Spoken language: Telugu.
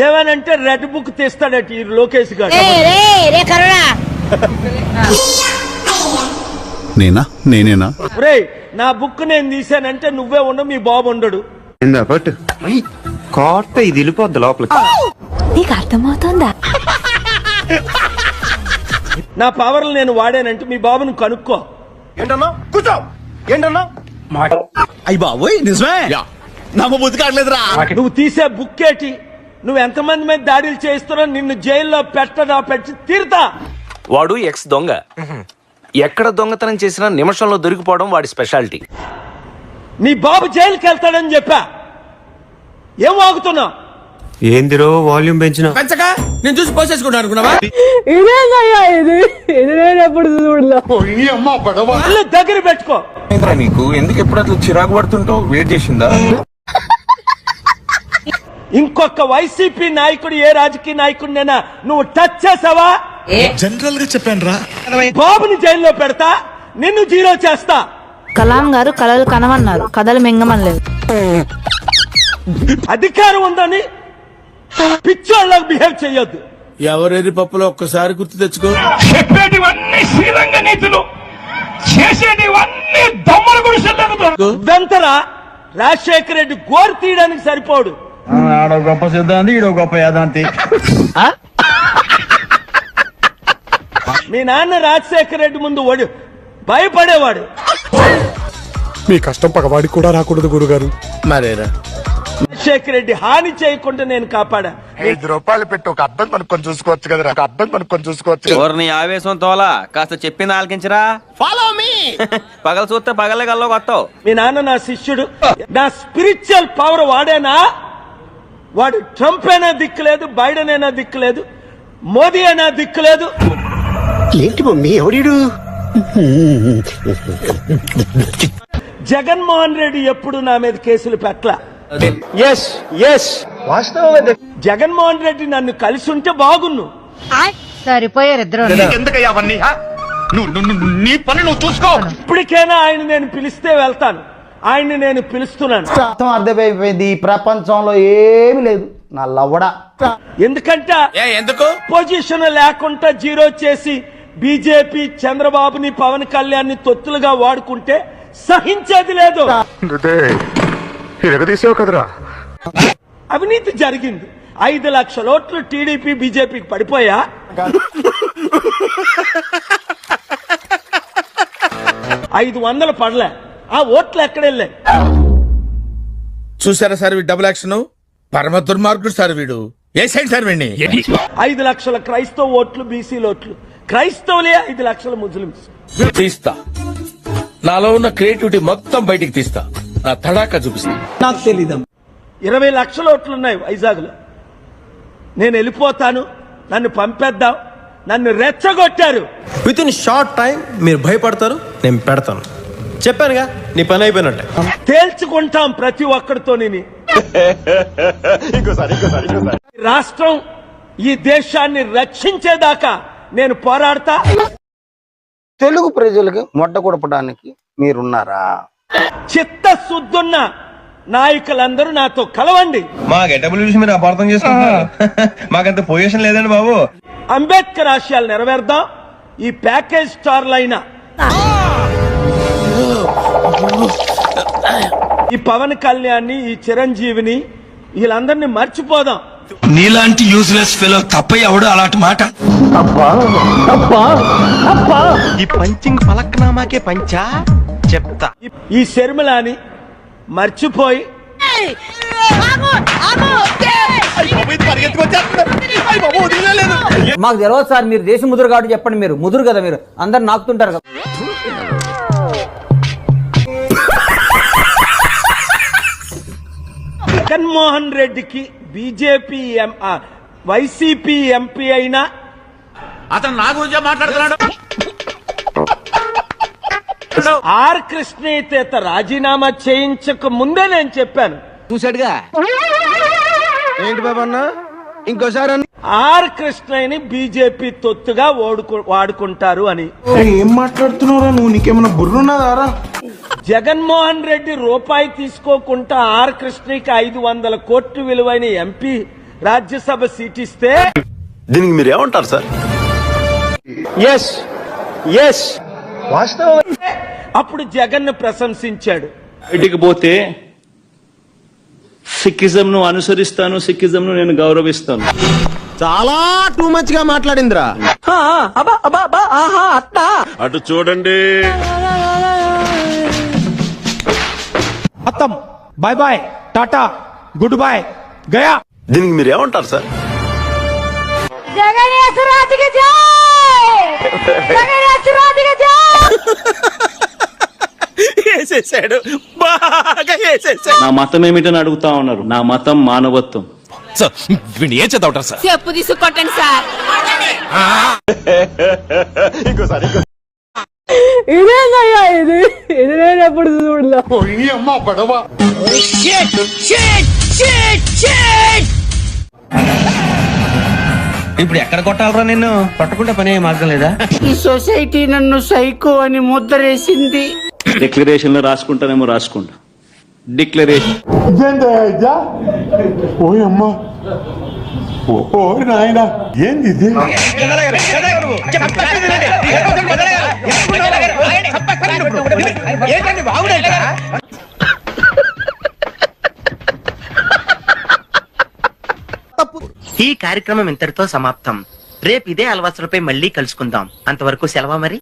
ఏమనంటే రెడ్ బుక్ తీస్తాడట ఈ లోకేష్ గారు. నేనేనా రే నా బుక్ నేను తీసానంటే నువ్వే ఉండు, మీ బాబు ఉండడు. కోట ఇది వెళ్ళిపోద్ది లోపలికి. నీకు అర్థమవుతుందా? నా పవర్లు నేను వాడానంటే మీ బాబును కనుక్కో. ఏంటన్నా కూర్చో, ఏంటన్నా అయ్యి బాబోయ్ నిజమే నమ్మబుద్ధి కావట్లేదురా. నువ్వు తీసే బుక్ ఏంటి? నువ్వు ఎంతమంది మీద దాడులు చేస్తున్నావు? నిన్ను జైల్లో పెట్టి తీరుతా. వాడు ఎక్స్ దొంగ. ఎక్కడ దొంగతనం చేసినా నిమిషంలో దొరికిపోవడం వాడి స్పెషాలిటీ. నీ బాబు జైలుకి వెళ్తాడని చెప్పా, ఏం వాగుతున్నావు? ఏందిరో వాల్యూమ్ పెంచిన పెంచక నేను చూసి పోసేసుకుంటాను అనుకున్నావా? ఇల్లు దగ్గర పెట్టుకో. నీకు ఎందుకు ఎప్పుడు అట్లా చిరాకు పడుతుంటావు? వెయిట్ చేసిందా? ఇంకొక వైసీపీ నాయకుడు ఏ రాజకీయ నాయకుడినైనా నువ్వు టచ్ చేసావా? జనరల్ గా చెప్పాను రా. బాబుని జైల్లో పెడతా, నిన్ను జీరో చేస్తా. కలాం గారు కలలు కనమన్నారు, కథలు మింగమనలేదు. అధికారం ఉందని పిచ్చోళ్ళకి బిహేవ్ చెయ్యొద్దు. ఎవరెరి పప్పులో ఒక్కసారి గుర్తు తెచ్చుకో. చెప్పేటివన్నీ శ్రీరంగ నీతులు, చేసేటివన్నీ దొమ్మల గుడిసెలు. వెంతరా రాజశేఖర రెడ్డి గోరు తీయడానికి సరిపోడు. ఆడో గొప్ప సిద్ధాంతి, ఈడో గొప్ప యాదాంతి. మీ నాన్న రాజశేఖర రెడ్డి ముందు భయపడేవాడు. మీ కష్టం పగవాడికి కూడా రాకూడదు గురుగారు. మరేరా రాజశేఖర రెడ్డి హాని చేయకుండా నేను కాపాడా. 5 రూపాయలు పెట్టి ఒక అద్దం కొనుక్కొని చూసుకోవచ్చు కదరా, ఒక అద్దం కొనుక్కొని చూసుకోవచ్చు. ఎవరిని ఆవేశం తోలా, కాస్త చెప్పింది ఆలకించరా. Follow me. పగలు చూస్తే పగలే గల్లో కొత్తావు. మీ నాన్న నా శిష్యుడు. నా స్పిరిచువల్ పవర్ వాడేనా? వాడు ట్రంప్ అయినా దిక్కులేదు, బైడెన్ అయినా దిక్కులేదు, మోదీ అయినా దిక్కులేదు. ఏంటి మమ్మీ ఎవడీడు? జగన్మోహన్ రెడ్డి ఎప్పుడు నా మీద కేసులు పెట్టలా. జగన్మోహన్ రెడ్డి నన్ను కలిసి ఉంటే బాగున్ను. సరిపోయారు ఇద్దరు. ఎందుకయ్యా అవన్నీ? నీ పని నువ్వు చూసుకో. ఇప్పటికైనా ఆయన నేను పిలిస్తే వెళ్తాను. ఆయన్ని నేను పిలుస్తున్నాను. అర్థమైపోయింది, ఈ ప్రపంచంలో ఏమి లేదు నా లవ్వడా. ఎందుకంటే ఎందుకు పొజిషన్ లేకుండా జీరో చేసి బీజేపీ చంద్రబాబుని పవన్ కళ్యాణ్ ని తొత్తులుగా వాడుకుంటే సహించేది లేదు. తీసావు కదరా. అవినీతి జరిగింది. 5 లక్షల ఓట్లు టీడీపీ బీజేపీకి పడిపోయా? 500 పడలే. ఆ ఓట్లు ఎక్కడెళ్ళాయి? చూసారా సార్ వీడు డబుల్ యాక్షన్, పరమ దుర్మార్గుడు సార్ వీడు. ఏ సైడ్ సార్ వీడిని? 5 లక్షల క్రైస్తవ ఓట్లు, బీసీల ఓట్లు. క్రైస్తవులే 5 లక్షల ముస్లింస్. తీస్తా, నాలో ఉన్న క్రియేటివిటీ మొత్తం బయటికి తీస్తా, నా తడాకా చూపిస్తా. నాకు తెలీదు. 20 లక్షల ఓట్లు ఉన్నాయి వైజాగ్ లో. నేను వెళ్ళిపోతాను, నన్ను పంపేద్దాం, నన్ను రెచ్చగొట్టారు. విత్ ఇన్ షార్ట్ టైం మీరు భయపడతారు, నేను పెడతాను. చెప్పానుగా, నీ పని అయిపోయినట్టే. తేల్చుకుంటాం ప్రతి ఒక్కడితో. రాష్ట్రం ఈ దేశాన్ని రక్షించేదాకా నేను పోరాడతా. తెలుగు ప్రజలకు మొట్ట కొడపడానికి మీరున్నారా? చిత్తశుద్ధున్న నాయకులందరూ నాతో కలవండి. మా గెటబుల్ చూసి మీరు అపార్థం చేసుకుంటున్నారు. మాకంత పొజిషన్ లేదండి బాబు. అంబేద్కర్ ఆశయాలు నెరవేర్దాం. ఈ ప్యాకేజ్ స్టార్లైనా ఈ పవన్ కళ్యాణ్, ఈ చిరంజీవిని, వీళ్ళందరినీ మర్చిపోదాం. నీలాంటి యూజ్లెస్ ఫెలో తప్ప ఎవడు అలాంటి మాట. ఈ పంచింగ్ పలక్నామాకే పంచా చెప్తా. ఈ శర్మిలాని మర్చిపోయి మాకు తెలియదు సార్, మీరు దేశ ముదురు కాబట్టి చెప్పండి. మీరు ముదురు కదా, మీరు అందరు నాకుతుంటారు కదా. జగన్మోహన్ రెడ్డికి బీజేపీ వైసీపీ ఎంపీ అయినా అతను నా గురించే మాట్లాడుతున్నాడు. ఆర్ కృష్ణయ్య రాజీనామా చేయించక ముందే నేను చెప్పాను. చూసాడుగా ఏంటి బాబు అన్న, ఇంకోసారి ఆర్ కృష్ణయ్యని బీజేపీ తొత్తుగా వాడుకుంటారు అని. ఏం మాట్లాడుతున్నారా నువ్వు? నీకేమన్నా బుర్రున్నదారా? జగన్మోహన్ రెడ్డి రూపాయి తీసుకోకుండా ఆర్ కృష్ణయ్యకి 500 కోట్లు విలువైన ఎంపీ రాజ్యసభ సీట్ ఇస్తే దీనికి మీరు ఏమంటారు సార్? అప్పుడు జగన్ ప్రశంసించాడు. బయటికి పోతే సిక్కిజం ను అనుసరిస్తాను, సిక్కిజం ను నేను గౌరవిస్తాను. చాలా టూ మచ్ గా మాట్లాడిందిరా. అటు చూడండి. మొత్తం bye bye, tata, good boy, గయా. దీనికి మీరు ఏమంటారు సార్? వేసేసాడు, బాగా వేసేసాడు. నా మతం ఏమిటని అడుగుతా ఉన్నారు. నా మతం మానవత్వం. సార్ వీడిని ఏం చదవటారు సార్? చెప్పు తీసుకొట్టండి సార్. ఇదేనయ్యా ఇది ఎప్పుడు చూడలే. అమ్మ పడవ ఇప్పుడు ఎక్కడ కొట్టాలరా నిన్ను? పట్టుకుంటే పని అయ్యే మార్గం లేదా? ఈ సొసైటీ నన్ను సైకో అని ముద్రేసింది. డిక్లరేషన్ లో రాసుకుంటానేమో రాసుకుంటా. డిక్లరేషన్ ఓయమ్మ ఓ నాయన ఏంది ఇది? ఈ కార్యక్రమం ఇంతటితో సమాప్తం. రేపు ఇదే అలవాసులపై మళ్ళీ కలుసుకుందాం. అంతవరకు సెలవా మరి.